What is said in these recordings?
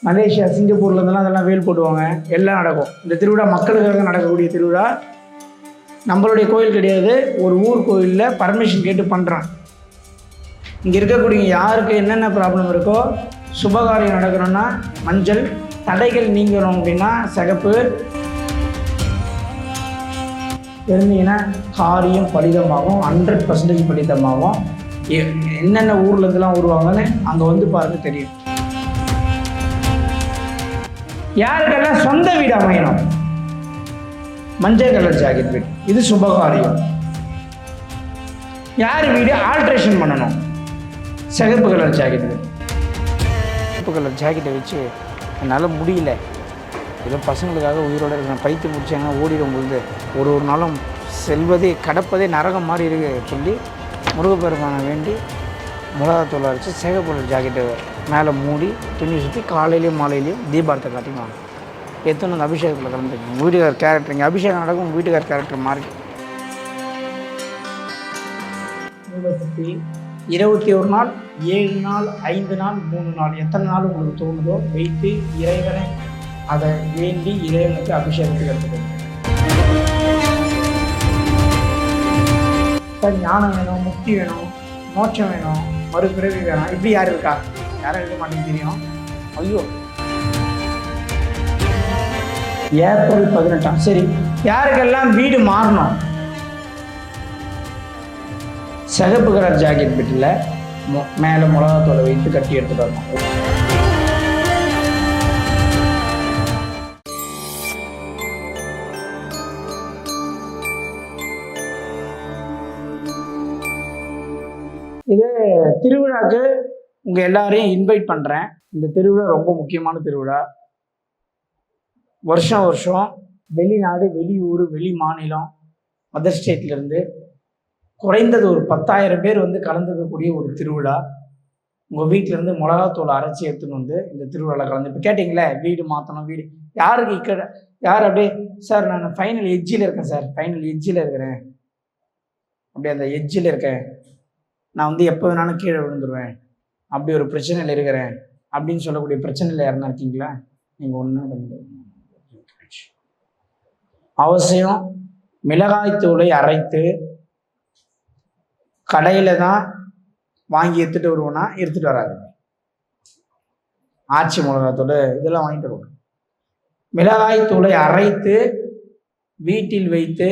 Malaysia, சிங்கப்பூர்லேருந்துலாம் அதெல்லாம் வேல் போடுவாங்க, எல்லாம் நடக்கும். இந்த திருவிழா மக்களுக்காக நடக்கக்கூடிய திருவிழா. நம்மளுடைய கோயில் கிடையாது, ஒரு ஊர் கோயிலில் பர்மிஷன் கேட்டு பண்ணுறான். இங்கே இருக்கக்கூடிய யாருக்கு என்னென்ன ப்ராப்ளம் இருக்கோ, சுபகாரியம் நடக்கணும்னா மஞ்சள், தடைகள் நீங்கணும் அப்படின்னா சிகப்பு இருந்தீங்கன்னா காரியம் பலிதமாகும், 100% பலிதமாகும். என்னென்ன ஊர்லேருந்துலாம் வருவாங்கன்னு அங்கே வந்து பாருங்க தெரியும். யாருக்கெல்லாம் சொந்த வீடு அமையணும், மஞ்சள் கலர் ஜாக்கெட் வீடு, இது சுபகாரியம். யார் வீடு ஆல்ட்ரேஷன் பண்ணணும், சிகப்பு கலர் ஜாக்கெட் வீடு. சிகப்பு கலர் ஜாக்கெட்டை வச்சு என்னால் முடியல, ஏதோ பசங்களுக்காக உயிரோடு இருக்கிற பைத்து முடிச்சாங்க ஓடிடும் பொழுது ஒரு நாளும் செல்வதே கடப்பதே நரகம் மாதிரி இருக்கு சொல்லி முருகப்பெருமானை வேண்டி மிளகாத்தூள் அரைச்சி சிகப்பு கலர் ஜாக்கெட்டை மேலே மூடி துணி சுற்றி காலையிலையும் மாலையிலையும் தீபாரத்தை காட்டிக்குவாங்க. எத்தனை அந்த அபிஷேகத்தில் கலந்துருக்கு. வீட்டுக்கார் கேரக்டர் இங்கே அபிஷேகம் நடக்கும், வீட்டுக்கார் கேரக்டர் மாறி 21 நாள், 7 நாள், 5 நாள், 3 நாள், எத்தனை நாள் உங்களுக்கு தோணுதோ வைத்து இறைவனை அதை வேண்டி இறைவனுக்கு அபிஷேகத்துக்கு எடுத்துக்கணும். ஞானம் வேணும், முக்தி வேணும், மோட்சம் வேணும், மறுபிறவி வேணும். இப்படி யார் இருக்கா? யாரும் இருக்க மாட்டேங்குது தெரியும். ஐயோ, ஏப்ரல் 18. சரி, யாருக்கெல்லாம் வீடு மாறணும், சிகப்பு கலர் ஜாக்கெட் பெட்டில் மேலே மிளகாத்தூளை வைத்து கட்டி எடுத்துட்டு வரணும். இது திருவிழாக்கு உங்கள் எல்லாரையும் இன்வைட் பண்ணுறேன். இந்த திருவிழா ரொம்ப முக்கியமான திருவிழா. வருஷம் வருஷம் வெளிநாடு, வெளியூர், வெளி மாநிலம், அதர் ஸ்டேட்லேருந்து குறைந்தது ஒரு 10,000 பேர் வந்து கலந்துக்கக்கூடிய ஒரு திருவிழா. உங்கள் வீட்டிலேருந்து மிளகாத்தூள் அரைச்சி எடுத்துன்னு வந்து இந்த திருவிழாவில் கலந்து. இப்போ கேட்டிங்களே வீடு மாற்றணும், வீடு யாருக்கு யார் அப்படியே சார் நான் ஃபைனல் எட்ஜில் இருக்கேன் சார், ஃபைனல் எட்ஜில் இருக்கிறேன், அப்படியே அந்த எட்ஜில் இருக்கேன், நான் வந்து எப்போ வேணாலும் கீழே விழுந்துருவேன், அப்படி ஒரு பிரச்சனையில் இருக்கிறேன் அப்படின்னு சொல்லக்கூடிய பிரச்சனையில் யாருன்னா இருக்கீங்களா? நீங்கள் ஒன்று அவசியம் மிளகாய்த்தூளை அரைத்து கடையில் தான் வாங்கி எடுத்துகிட்டு வருவோன்னா எடுத்துகிட்டு வராது. ஆச்சி மிளகாய்த்தூள் இதெல்லாம் வாங்கிட்டு வருவோம். மிளகாய்த்தூளை அரைத்து வீட்டில் வைத்து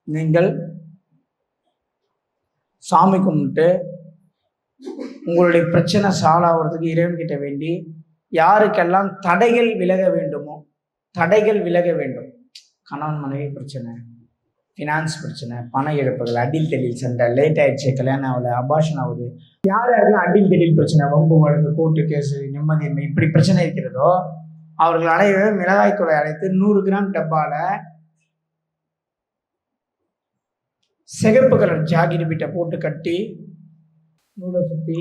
நீங்கள் சாமி கும்பிட்டு உங்களுடைய பிரச்சனை சால்வ் ஆகிறதுக்கு இறைவன்கிட்ட வேண்டி யாருக்கெல்லாம் தடைகள் விலக வேண்டுமோ தடைகள் விலக வேண்டும். கணவன் மனைவி பிரச்சனை, ஃபினான்ஸ் பிரச்சனை, பண இழப்புகள், அடில் தெளில் சண்டை, லேட் ஆயிடுச்சு, கல்யாணம் ஆகலை, அபார்ஷன் ஆகுது, யார் யாருக்கெல்லாம் அடில் தெளில் பிரச்சனை, வம்பு வழக்கு, கோர்ட்டு கேஸு, நிம்மதியின்மை இப்படி பிரச்சனை இருக்கிறதோ அவர்கள் அடையவே மிளகாய்த்தூளை அடைத்து 100 கிராம் டப்பாவில் சிகப்பு கலர் ஜாக்கெட் பீட்டை போட்டு கட்டி நூலை சுற்றி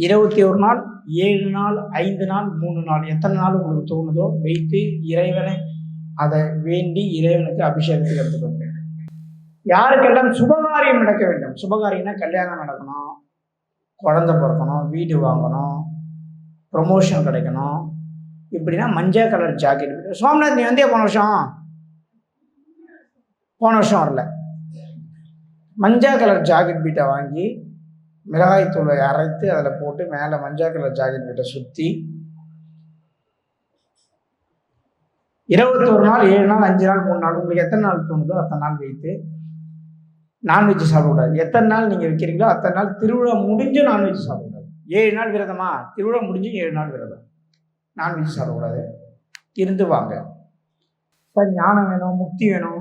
21 நாள், 7 நாள், 5 நாள், 3 நாள், எத்தனை நாள் உங்களுக்கு தோணுதோ வைத்து இறைவனை அதை வேண்டி இறைவனுக்கு அபிஷேகத்துக்கு எடுத்துக்கொண்டு யாருக்கெல்லாம் சுபகாரியம் நடக்க வேண்டும். சுபகாரியம்னா கல்யாணம் நடக்கணும், குழந்தை பிறக்கணும், வீடு வாங்கணும், ப்ரொமோஷன் கிடைக்கணும், இப்படின்னா மஞ்சள் கலர் ஜாக்கெட் பீட்டு. சோம்நாத் நீ வந்தே போன வருஷம் வரல. மஞ்சள் கலர் ஜாக்கெட் பீட்டை வாங்கி மிளகாய்த்தூளை அரைத்து அதில் போட்டு மேலே மஞ்சள் கலர் ஜாக்கெட் பீட்டை சுற்றி 21 நாள், 7 நாள், 5 நாள், 3 நாள் உங்களுக்கு எத்தனை நாள் தோணுதோ அத்தனை நாள் வைத்து நான்வெஜ் சாப்பிடக்கூடாது. எத்தனை நாள் நீங்கள் வைக்கிறீங்களோ அத்தனை நாள் திருவிழா முடிஞ்சு நான்வெஜ் சாப்பிடக்கூடாது. 7 நாள் விரதமா, திருவிழா முடிஞ்சு 7 நாள் விரதம், நான்வெஜ் சாப்பிடக்கூடாது. இருந்து வாங்க. சார் ஞானம் வேணும், முக்தி வேணும்,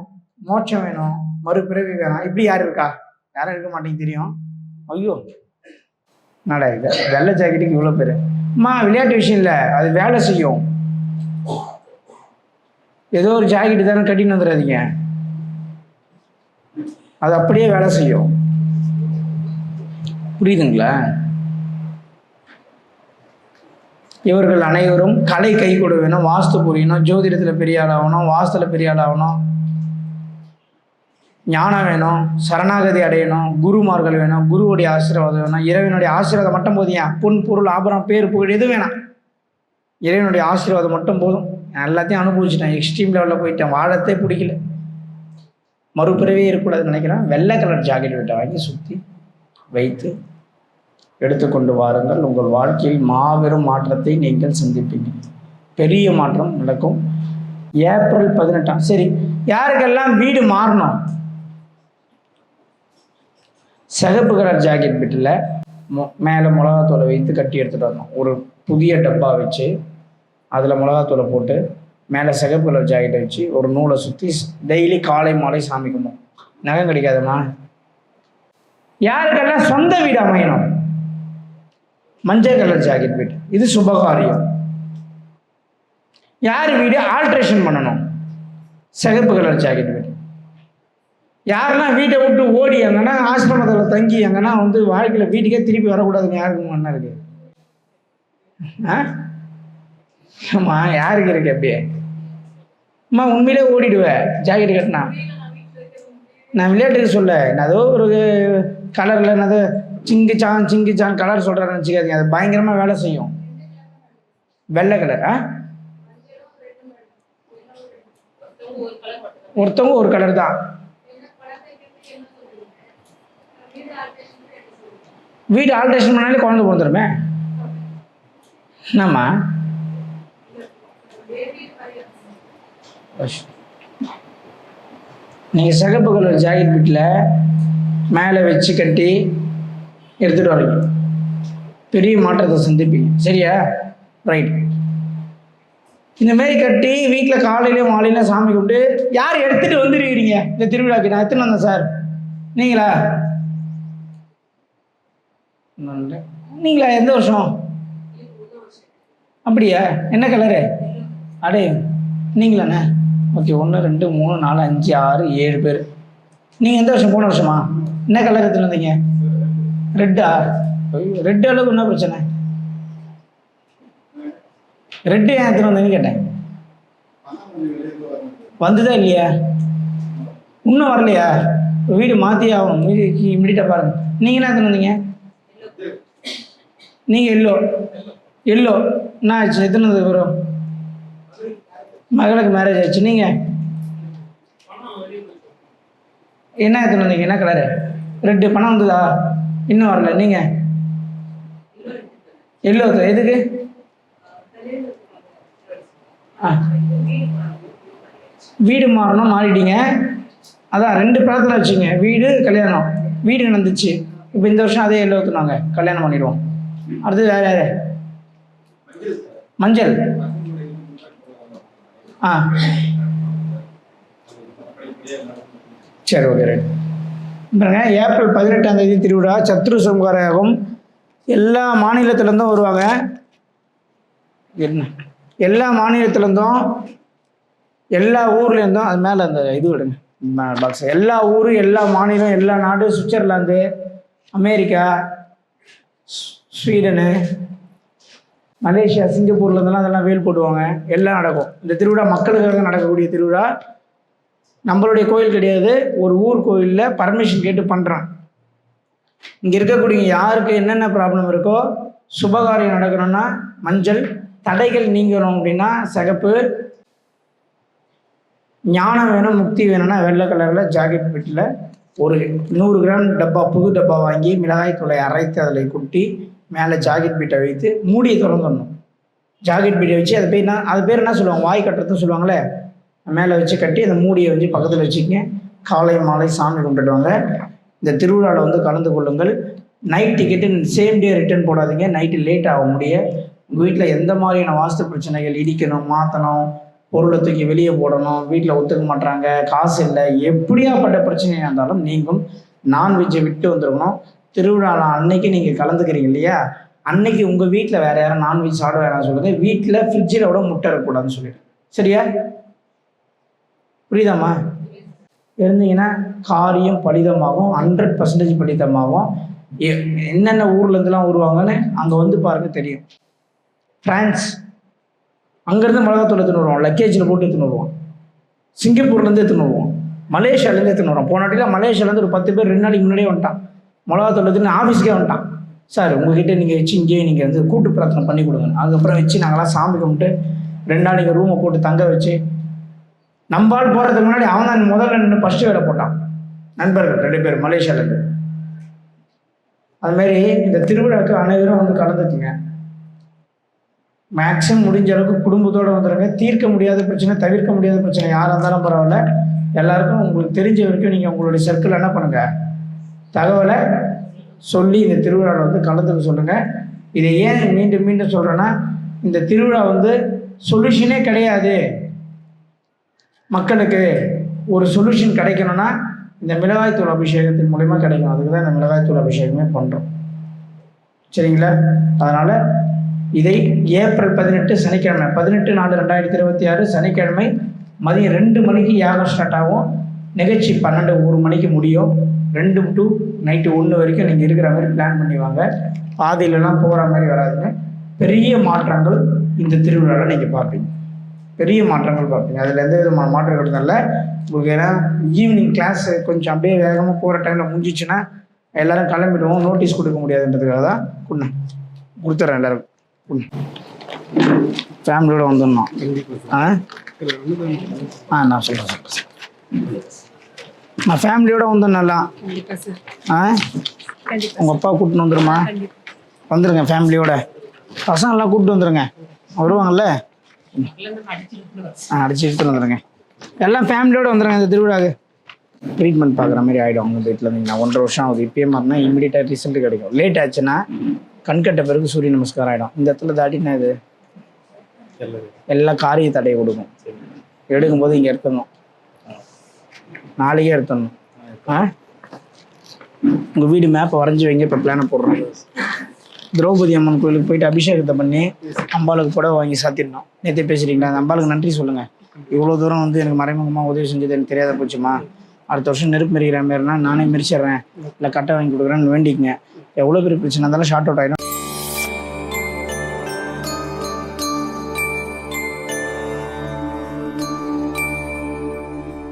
மோட்சம் வேணும், மறுபிறவி வேணும். இப்படி யார் இருக்கா? யாரும் இருக்க மாட்டேங்குது தெரியும். ஐயோ நடா இது வெள்ளை ஜாக்கெட்டுக்கு இவ்வளோ பேர். அம்மா விளையாட்டு விஷயம் இல்லை, அது வேலை செய்யும். ஏதோ ஒரு ஜாக்கெட்டு தானே கட்டின்னு வந்துடாதீங்க, அது அப்படியே வேலை செய்யும். புரியுதுங்களா? இவர்கள் அனைவரும் கலை கை கொடு வேணும், வாஸ்து புரியணும், ஜோதிடத்தில் பெரிய ஆள் ஆகணும், வாஸ்துல பெரிய ஆள் ஆகணும், ஞானம் வேணும், சரணாகதி அடையணும், குருமார்கள் வேணும், குருவுடைய ஆசீர்வாதம் வேணும், இறைவனுடைய ஆசீர்வாதம் மட்டும் போதியா, பொன் பொருள் ஆபரணம் பேர் புகழ் எது வேணாம். இறைவனுடைய ஆசீர்வாதம் மட்டும் போதும். நான் எல்லாத்தையும் அனுபவிச்சிட்டேன், எக்ஸ்ட்ரீம் லெவலில் போயிட்டேன், வாழத்தே பிடிக்கல, மறுபிறவே இருக்கக்கூடாதுன்னு நினைக்கிறேன். வெள்ளை கலர் ஜாக்கெட் வீட்டை வாங்கி சுற்றி வைத்து எடுத்துக்கொண்டு வாருங்கள். உங்கள் வாழ்க்கையில் மாபெரும் மாற்றத்தை நீங்கள் சந்திப்பீங்க. பெரிய மாற்றம் நடக்கும். ஏப்ரல் 18. சரி, யாருக்கெல்லாம் வீடு மாறணும்? சிகப்பு கலர் ஜாக்கெட் வீட்டில் மேலே மிளகாத்தூளை வைத்து கட்டி எடுத்துகிட்டு வரணும். ஒரு புதிய டப்பா வச்சு அதில் மிளகாத்தூளை போட்டு மேலே சிகப்பு கலர் ஜாக்கெட்டை வச்சு ஒரு நூலை சுற்றி டெய்லி காலை மாலை சாமி கும்பிடும். நகம் கிடைக்காதுமா? யாருக்கெல்லாம் சொந்த வீடு அமையணும்? மஞ்சள் கலர் ஜாக்கெட் வீடு, இது சுபகாரியம். யார் வீடு ஆல்ட்ரேஷன் பண்ணணும்? சிகப்பு கலர் ஜாக்கெட் வீடு. யாரெல்லாம் வீட்டை விட்டு ஓடி எங்கன்னா ஆசிரமத்தில் தங்கி எங்கன்னா வந்து வாழ்க்கையில் வீட்டுக்கே திருப்பி வரக்கூடாதுன்னு யாருக்கு மண்ணா இருக்கு? ஆமா, யாருக்கு இருக்கு அப்படியே? அம்மா உண்மையிலே ஓடிடுவேன் ஜாக்கெட் கட்டினா. நான் விளையாட்டுக்கு சொல்ல, நான் ஏதோ ஒரு கலரில் என்னது சிங்கிச்சான் கலர் சொல்கிறேன்னு வச்சுக்காதீங்க, அது பயங்கரமாக வேலை செய்யும். வெள்ளை கலர். ஒருத்தவங்க ஒரு கலர் தான். வீடு ஆல்ட்ரேஷன் பண்ணாலே குழந்தை பிறந்துருமே. என்னம்மா? நீங்கள் சிகப்பு கலர் ஜாக்கெட் வீட்டில் மேலே வச்சு கட்டி எடுத்துகிட்டு வரீங்க, பெரிய மாற்றத்தை சந்திப்பீங்க. சரியா? ரைட். இந்தமாரி கட்டி வீட்டில் காலையிலையும் மாலையிலையும் சாமி கும்பிட்டு யார் எடுத்துகிட்டு வந்துருக்கிறீங்க இந்த திருவிழாக்கு? நான் எடுத்துன்னு வந்தேன் சார். நீங்களா? நீங்களா? எந்த வருஷம்? அப்படியா? என்ன கலரு? அடே நீங்களாண்ணே? ஓகே. 1 2 3 4 5 6 7 பேர். நீங்கள் எந்த வருஷம்? போன வருஷமா? என்ன கலர் எடுத்துன்னு வந்தீங்க? ரெட்டா? ரெட்டு அளவுக்கு என்ன பிரச்சனை? ரெட்டு ஏன் எடுத்துன்னு வந்தீங்கன்னு கேட்டேன். வந்துதா இல்லையா? இன்னும் வரலையா? வீடு மாற்றி ஆகணும். வீடு இம்மிடியட்டாக பாருங்க. நீங்கள் என்ன எடுத்துன்னு வந்தீங்க? நீங்கள் எல்லோ என்ன ஆச்சு? எத்தனை வரும்? மகளுக்கு மேரேஜ் ஆச்சு. நீங்கள் என்ன எடுத்துன்னு வந்தீங்க? என்ன கலரு? ரெட்டு. பணம் வந்ததா? இன்னும் வரல. நீங்கள் எல்லோ. எதுக்கு? வீடு மாறணும். மாறிட்டீங்க. அதான் 2 பிரார்த்தனை வச்சுங்க. வீடு, கல்யாணம். வீடு நடந்துச்சு. இப்போ இந்த வருஷம் அதே எல்லோ ஊற்றுனாங்க, கல்யாணம் பண்ணிடுவோம். அடுத்தது வேறு யார்? மஞ்சள். சரி, ஓகே, ரைட். பாருங்க, ஏப்ரல் 18ஆம் தேதி திருவிழா. சத்ரு சம்ஹார யாகம். எல்லா மாநிலத்திலேருந்தும் வருவாங்க. என்ன? எல்லா மாநிலத்திலேருந்தும், எல்லா ஊர்லேருந்தும். அது மேலே அந்த இது விடுங்க பாக்ஸ். எல்லா ஊர், எல்லா மாநிலம், எல்லா நாடு, சுவிட்சர்லாந்து, அமெரிக்கா, ஸ்வீடனு, மலேசியா, சிங்கப்பூர்லேருந்துலாம் அதெல்லாம் வேல் போடுவாங்க. எல்லாம் நடக்கும். இந்த திருவிழா மக்களுக்காக நடக்கக்கூடிய திருவிழா. நம்மளுடைய கோயில் கிடையாது, ஒரு ஊர் கோயிலில் பர்மிஷன் கேட்டு பண்ணுறான். இங்கே இருக்கக்கூடிய யாருக்கு என்னென்ன ப்ராப்ளம் இருக்கோ, சுபகாரியம் நடக்கணும்னா மஞ்சள், தடைகள் நீங்கணும் அப்படின்னா சிகப்பு, ஞானம் வேணும், முக்தி வேணும்னா வெள்ளை கலரில் ஜாக்கெட் வீட்டில் ஒரு 100 கிராம் டப்பா, புது டப்பா வாங்கி மிளகாய் தூளை அரைத்து அதில் கொட்டி மேலே ஜாக்கெட் பீட்டை வைத்து மூடியை திறந்துடணும். ஜாக்கெட் பீட்டை வச்சு அது பேர் என்ன சொல்லுவாங்க? வாய் கட்டுறதுன்னு சொல்லுவாங்களே. மேலே வச்சு கட்டி அந்த மூடியை வந்து பக்கத்தில் வச்சுக்கங்க. காலை மாலை சாமி கும்பிட்டுடுவாங்க. இந்த திருவிழாவில் வந்து கலந்து கொள்ளுங்கள். Night ticket same day return போடாதீங்க. நைட்டு லேட் ஆக முடிய. உங்கள் வீட்டில் எந்த மாதிரியான வாஸ்து பிரச்சனைகள், இடிக்கணும், மாற்றணும், பொருளை தூக்கி வெளியே போடணும், வீட்டில் ஒத்துக்க மாட்டாங்க, காசு இல்லை, எப்படியாப்பட்ட பிரச்சனையாக இருந்தாலும் நீங்களும் நான்வெஜ்ஜை விட்டு வந்துருக்கணும். திருவிழாவில் அன்னைக்கு நீங்கள் கலந்துக்கிறீங்க இல்லையா, அன்னைக்கு உங்கள் வீட்டில் வேறு யாரும் நான்வெஜ் சாப்பிட வேணாம்னு சொல்லுங்கள். வீட்டில் ஃப்ரிட்ஜில் விட முட்டை இருக்கக்கூடாதுன்னு சொல்லிடு. சரியா? புரியுதாம்மா? இருந்தீங்கன்னா காரியம் பலிதமாகும். 100% பலிதமாகும். என்னென்ன ஊர்லேருந்துலாம் வருவாங்கன்னு அங்கே வந்து பாருங்கள், தெரியும். ஃப்ரான்ஸ், அங்கேருந்து மிளகாத்தூள் எடுத்துன்னு வருவோம், லக்கேஜில் போட்டு எடுத்துன்னு வருவோம். சிங்கப்பூர்லேருந்து எடுத்துன்னு வருவோம், மலேசியாவிலேருந்து எடுத்துன்னு வருவோம். போன வாட்டிலாம் மலேசியாவிலேருந்து ஒரு 10 பேர் 2 நாளைக்கு முன்னாடியே வந்துட்டான். மிளகாத்தூள் எடுத்துன்னு ஆஃபீஸ்க்கே வந்துட்டான். சார் உங்ககிட்ட நீங்கள் வச்சு இங்கேயே நீங்கள் வந்து கூட்டு பிரார்த்தனை பண்ணி கொடுங்க. அதுக்கப்புறம் வச்சு நாங்களாம் சாமி கும்பிட்டு 2 நாள் நீங்கள் ரூமை போட்டு தங்க வச்சு நம்பால் போகிறதுக்கு முன்னாடி அவன் தான் முதல்ல நின்று ஃபஸ்ட்டு வேலை போட்டான். நண்பர்கள் 2 பேர் மலேசியாவிலேருந்து. அதுமாரி இந்த திருவிழாவுக்கு அனைவரும் வந்து கலந்துக்குங்க. மேக்ஸிமம் முடிஞ்ச அளவுக்கு குடும்பத்தோடு வந்துடுங்க. தீர்க்க முடியாத பிரச்சனை, தவிர்க்க முடியாத பிரச்சனை யாராக இருந்தாலும் பரவாயில்ல, எல்லாருக்கும் உங்களுக்கு தெரிஞ்ச வரைக்கும் நீங்கள் உங்களுடைய சர்க்கிள் என்ன பண்ணுங்கள், தகவலை சொல்லி இந்த திருவிழாவில் வந்து கலந்துக்க சொல்லுங்கள். இதை ஏன் மீண்டும் மீண்டும் சொல்கிறேன்னா, இந்த திருவிழா வந்து சொல்யூஷனே கிடையாது. மக்களுக்கு ஒரு சொல்யூஷன் கிடைக்கணும்னா இந்த மிளகாய்த்தூள் அபிஷேகத்தின் மூலிமா கிடைக்கும். அதுக்கு தான் இந்த மிளகாய்த்தூள் அபிஷேகமே பண்ணுறோம். சரிங்களா? அதனால் இதை ஏப்ரல் 18 சனிக்கிழமை 18/4/2026 சனிக்கிழமை மதியம் 2 மணிக்கு யாகம் ஸ்டார்ட் ஆகும். நிகழ்ச்சி 12-1 மணிக்கு முடியும். 2 to நைட்டு 1 வரைக்கும் நீங்கள் இருக்கிற மாதிரி பிளான் பண்ணிவாங்க. பாதியிலலாம் போகிற மாதிரி வராதுங்க. பெரிய மாற்றங்கள் இந்த திருவிழாவில் நீங்கள் பார்ப்பீங்க. பெரிய மாற்றங்கள் பார்ப்பீங்க. அதில் எந்த விதமான மாற்றம் கிடையாதுல்ல உங்களுக்கு. ஏன்னா ஈவினிங் கிளாஸ் கொஞ்சம் அப்படியே வேகமாக போகிற டைமில் முடிஞ்சிச்சுன்னா எல்லோரும் கிளம்பிடுவோம். நோட்டீஸ் கொடுக்க முடியாதுன்றதுக்காக தான் கொடுத்துட்றேன். எல்லோரும் ஃபேமிலியோடு வந்துடணும். நான் சொல்கிறேன். நான் ஃபேமிலியோடு வந்துடணும்லாம். உங்கள் அப்பா கூப்பிட்டு வந்துடுமா? வந்துடுங்க ஃபேமிலியோட. பசங்கள்லாம் கூப்பிட்டு வந்துடுங்க. வருவாங்கல்ல? அடிச்சு எடுத்துட்டு வந்துடுங்க. எல்லாம் ஃபேமிலியோடு வந்துடுங்க. இந்த திருவிழாவுக்கு ட்ரீட்மெண்ட் பார்க்குற மாதிரி ஆகிடும். அவங்க வீட்டில் இருந்தீங்கன்னா 1.5 வருஷம் ஆகுது. இப்பயே மாறினா இமீடியட்டாக ரிசல்ட் கிடைக்கும். லேட் ஆச்சுன்னா கண்கட்ட பிறகு சூரிய நமஸ்காரம் ஆகிடும். இந்த இடத்துல தாட்டினா இது எல்லா காரிய தடையை கொடுக்கும். எடுக்கும்போது இங்கே எடுத்துடணும், நாளைக்கே எடுத்துடணும். உங்கள் வீடு மேப்பை வரைஞ்சி வைங்க. இப்போ பிளானை போடுறோம். திரௌபதி அம்மன் கோயிலுக்கு போயிட்டு அபிஷேகத்தை பண்ணி அம்பாளுக்கு புடவை வாங்கி சாத்திடணும். நேற்றே பேசுகிறீங்களா? அந்த அம்பாளுக்கு நன்றி சொல்லுங்கள். இவ்வளோ தூரம் வந்து எனக்கு மறைமுகமாக உதவி செஞ்சது எனக்கு தெரியாத போச்சுமா. அடுத்த வருஷம் நெருப்பு மெரிக்கிற மாதிரினா நானே மெரிச்சிட்றேன், இல்லை கட்டை வாங்கி கொடுக்குறேன்னு வேண்டிக்கங்க. எவ்வளோ பெரிய பிரச்சனை இருந்தாலும் ஷார்ட் அவுட் ஆகிடும்.